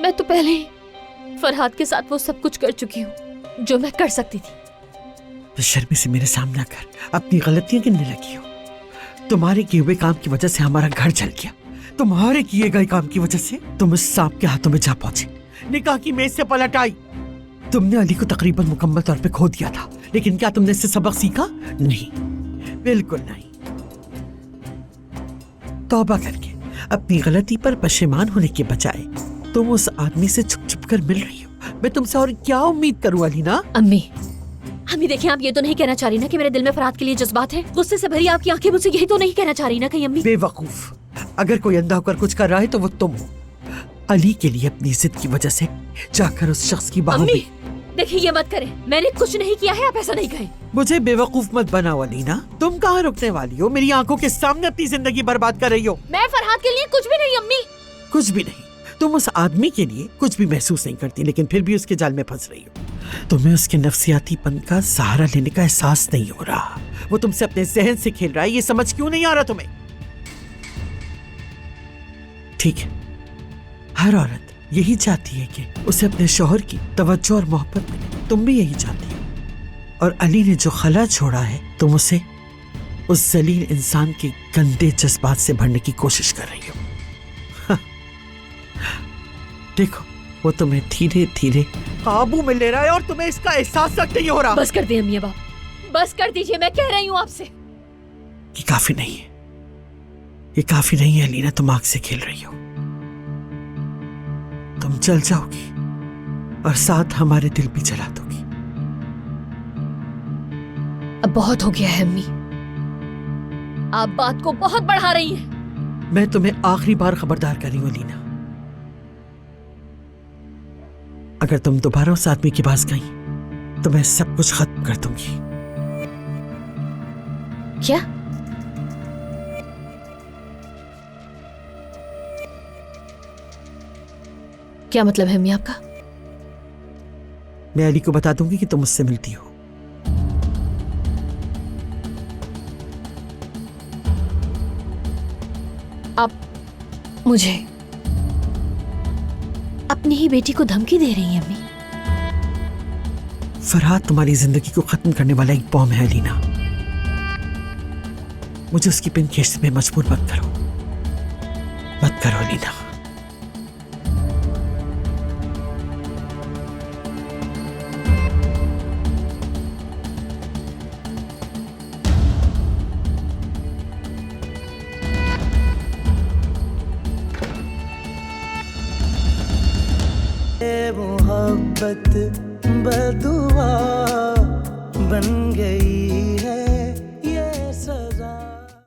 मैं तो पहले ही फरहाद के साथ वो सब कुछ कर चुकी हूँ जो मैं कर सकती थी। बेशर्मी से मेरे सामने आकर अपनी गलतियां गिनने लगी हो। तुम्हारे किए हुए काम की वजह से हमारा घर जल गया। तुम्हारे किए गए काम की वजह से तुम उस सांप के हाथों में जा पहुंचे, निकाह की मेज से पलट आई। तुमने अली को तकरीबन मुकम्मल तौर पे खो दिया था, लेकिन क्या तुमने इससे सबक सीखा? नहीं, बिल्कुल नहीं। तौबा करके अपनी गलती पर पशेमान होने के बजाय तुम उस आदमी से छुप छुप कर मिल रही हो। मैं तुमसे और क्या उम्मीद करूं अलीना? अम्मी देखिए, आप ये तो नहीं कहना चाह रही ना कि मेरे दिल में फरहाद के लिए जज्बात हैं? गुस्से से भरी आपकी आंखें मुझसे यही तो नहीं कहना चाह रही ना कहीं? अम्मी बेवकूफ, अगर कोई अंधा होकर कुछ कर रहा है तो वो तुम हो। अली के लिए अपनी जिद की वजह से जाकर उस शख्स की बाहों में। देखिए, ये मत करें, मैंने कुछ नहीं किया है, आप ऐसा नहीं कहें। मुझे बेवकूफ मत बनाओ अलीना। तुम कहाँ रुकने वाली हो? मेरी आंखों के सामने अपनी जिंदगी बर्बाद कर रही हो। मैं फरहाद के लिए कुछ भी नहीं अम्मी। कुछ भी नहीं? तुम उस आदमी के लिए कुछ भी महसूस नहीं करती, लेकिन फिर भी उसके जाल में फंस रही हो। तुम्हें उसके नफसियातीपन का सहारा लेने का एहसास नहीं हो रहा। वो तुमसे अपने जहन से खेल रहा है, ये समझ क्यों नहीं आ रहा तुम्हें? ठीक है, हर औरत यही चाहती है कि उसे अपने शौहर की तवज्जो और मोहब्बत मिले। तुम भी यही चाहती हो। और अली ने जो खला छोड़ा है, तुम उसे उस जलील इंसान के गंदे जज्बात से भरने की कोशिश कर रही हो। देखो, वो तुम्हें धीरे धीरे काबू में ले रहा है और तुम्हें इसका एहसास तक नहीं हो रहा। बस कर दे अम्मी, अब बस कर दीजिए, मैं कह रही हूँ आपसे। ये काफी नहीं है, ये काफी नहीं है अलीना। तुम आग से खेल रही हो। तुम जल जाओगी और साथ हमारे दिल भी जला दोगी। अब बहुत हो गया है अम्मी, आप बात को बहुत बढ़ा रही हैं। मैं तुम्हें आखिरी बार खबरदार कर रही हूं अलीना, अगर तुम दोबारा उस आदमी के पास गई तो मैं सब कुछ खत्म कर दूंगी। क्या? क्या मतलब है अम्मी आपका? मैं अली को बता दूंगी कि तुम मुझसे मिलती हो। आप मुझे अपनी ही बेटी को धमकी दे रही हैं अम्मी? फरहाद तुम्हारी जिंदगी को खत्म करने वाला एक बॉम्ब है अलीना। मुझे उसकी पिन खींचने में मजबूर मत करो, मत करो अलीना। मोहब्बत बदुआ बन गई